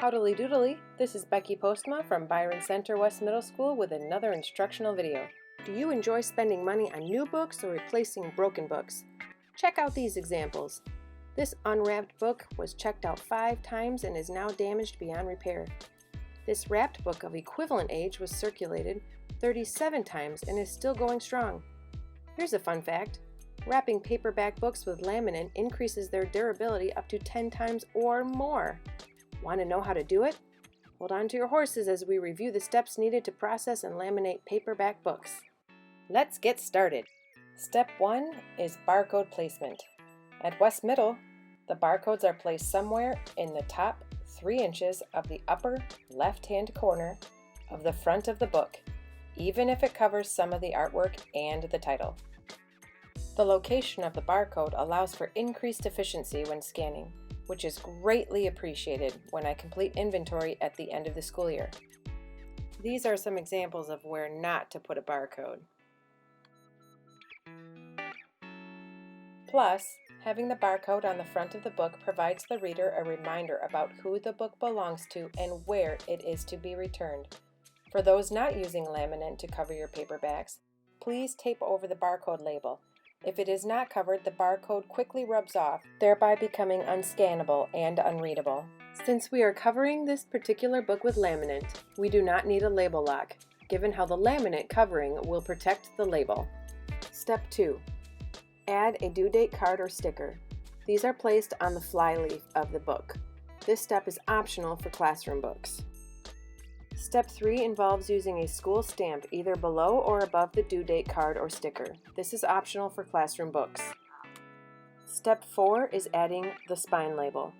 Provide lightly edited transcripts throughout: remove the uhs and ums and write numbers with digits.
Howdily doodly, this is Becky Postma from Byron Center West Middle School with another instructional video. Do you enjoy spending money on new books or replacing broken books? Check out these examples. This unwrapped book was checked out 5 times and is now damaged beyond repair. This wrapped book of equivalent age was circulated 37 times and is still going strong. Here's a fun fact. Wrapping paperback books with laminate increases their durability up to 10 times or more. Want to know how to do it? Hold on to your horses as we review the steps needed to process and laminate paperback books. Let's get started. Step 1 is barcode placement. At West Middle, the barcodes are placed somewhere in the top 3 inches of the upper left-hand corner of the front of the book, even if it covers some of the artwork and the title. The location of the barcode allows for increased efficiency when scanning, which is greatly appreciated when I complete inventory at the end of the school year. These are some examples of where not to put a barcode. Plus, having the barcode on the front of the book provides the reader a reminder about who the book belongs to and where it is to be returned. For those not using laminate to cover your paperbacks, please tape over the barcode label. If it is not covered, the barcode quickly rubs off, thereby becoming unscannable and unreadable. Since we are covering this particular book with laminate, we do not need a label lock, given how the laminate covering will protect the label. Step 2. Add a due date card or sticker. These are placed on the flyleaf of the book. This step is optional for classroom books. Step 3 involves using a school stamp either below or above the due date card or sticker. This is optional for classroom books. Step 4 is adding the spine label.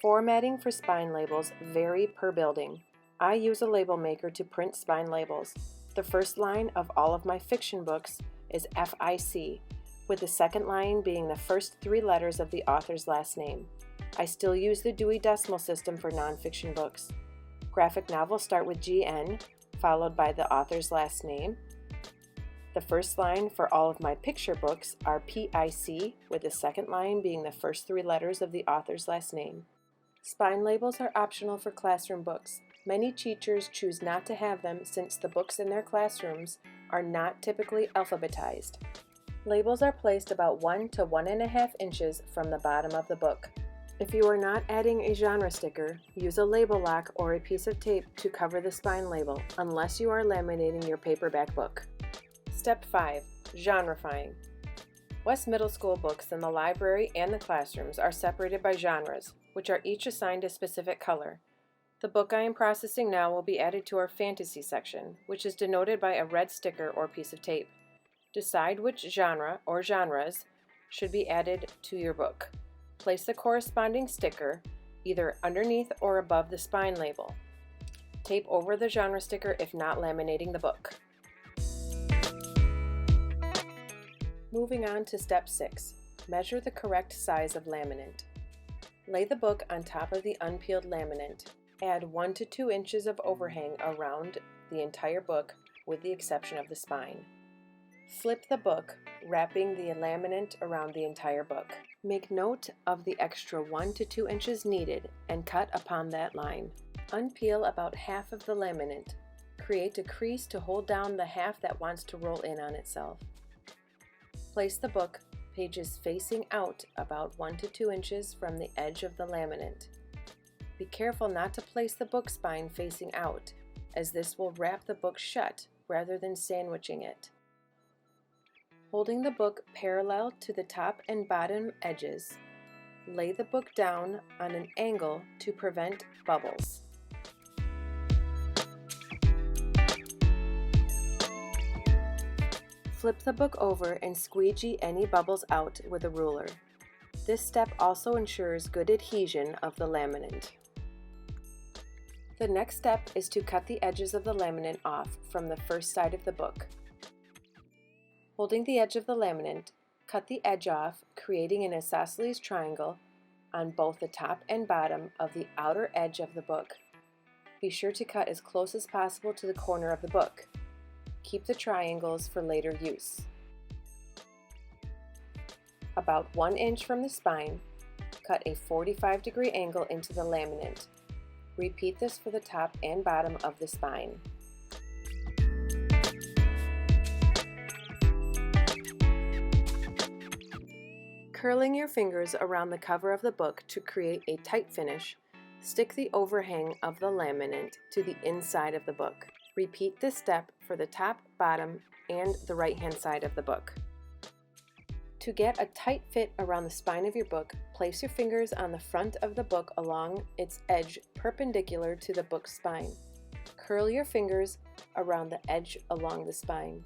Formatting for spine labels vary per building. I use a label maker to print spine labels. The first line of all of my fiction books is FIC, with the second line being the first 3 letters of the author's last name. I still use the Dewey Decimal System for nonfiction books. Graphic novels start with GN, followed by the author's last name. The first line for all of my picture books are PIC, with the second line being the first 3 letters of the author's last name. Spine labels are optional for classroom books. Many teachers choose not to have them since the books in their classrooms are not typically alphabetized. Labels are placed about 1 to 1.5 inches from the bottom of the book. If you are not adding a genre sticker, use a label lock or a piece of tape to cover the spine label, unless you are laminating your paperback book. Step 5. Genrefying. West Middle School books in the library and the classrooms are separated by genres, which are each assigned a specific color. The book I am processing now will be added to our fantasy section, which is denoted by a red sticker or piece of tape. Decide which genre or genres should be added to your book. Place the corresponding sticker either underneath or above the spine label. Tape over the genre sticker if not laminating the book. Moving on to step 6. Measure the correct size of laminate. Lay the book on top of the unpeeled laminate. Add 1 to 2 inches of overhang around the entire book with the exception of the spine. Flip the book, wrapping the laminate around the entire book. Make note of the extra 1 to 2 inches needed and cut upon that line. Unpeel about half of the laminate. Create a crease to hold down the half that wants to roll in on itself. Place the book, pages facing out about 1 to 2 inches from the edge of the laminate. Be careful not to place the book spine facing out, as this will wrap the book shut rather than sandwiching it. Holding the book parallel to the top and bottom edges, lay the book down on an angle to prevent bubbles. Flip the book over and squeegee any bubbles out with a ruler. This step also ensures good adhesion of the laminate. The next step is to cut the edges of the laminate off from the first side of the book. Holding the edge of the laminate, cut the edge off, creating an isosceles triangle on both the top and bottom of the outer edge of the book. Be sure to cut as close as possible to the corner of the book. Keep the triangles for later use. About 1 inch from the spine, cut a 45-degree angle into the laminate. Repeat this for the top and bottom of the spine. Curling your fingers around the cover of the book to create a tight finish, stick the overhang of the laminate to the inside of the book. Repeat this step for the top, bottom, and the right-hand side of the book. To get a tight fit around the spine of your book, place your fingers on the front of the book along its edge perpendicular to the book's spine. Curl your fingers around the edge along the spine.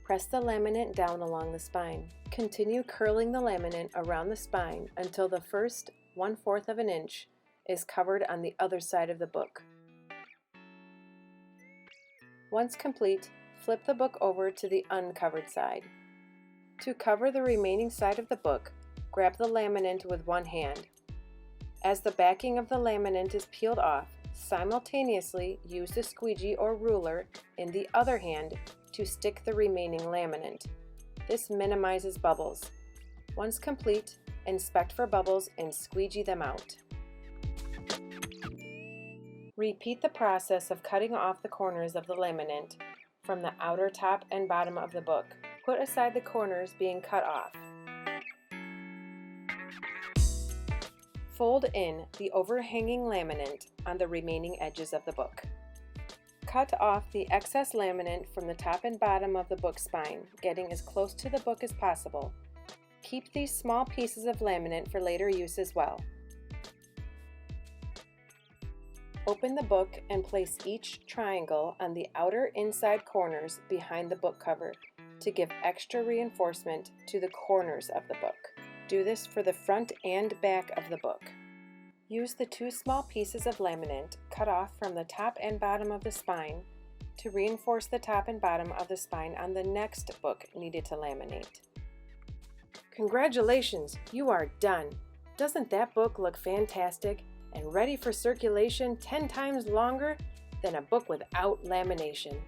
Press the laminate down along the spine. Continue curling the laminate around the spine until the first 1/4 of an inch is covered on the other side of the book. Once complete, flip the book over to the uncovered side. To cover the remaining side of the book, grab the laminate with one hand. As the backing of the laminate is peeled off, simultaneously use the squeegee or ruler in the other hand to stick the remaining laminate. This minimizes bubbles. Once complete, inspect for bubbles and squeegee them out. Repeat the process of cutting off the corners of the laminate from the outer top and bottom of the book. Put aside the corners being cut off. Fold in the overhanging laminate on the remaining edges of the book. Cut off the excess laminate from the top and bottom of the book spine, getting as close to the book as possible. Keep these small pieces of laminate for later use as well. Open the book and place each triangle on the outer inside corners behind the book cover to give extra reinforcement to the corners of the book. Do this for the front and back of the book. Use the 2 small pieces of laminate cut off from the top and bottom of the spine to reinforce the top and bottom of the spine on the next book needed to laminate. Congratulations, you are done! Doesn't that book look fantastic and ready for circulation 10 times longer than a book without lamination?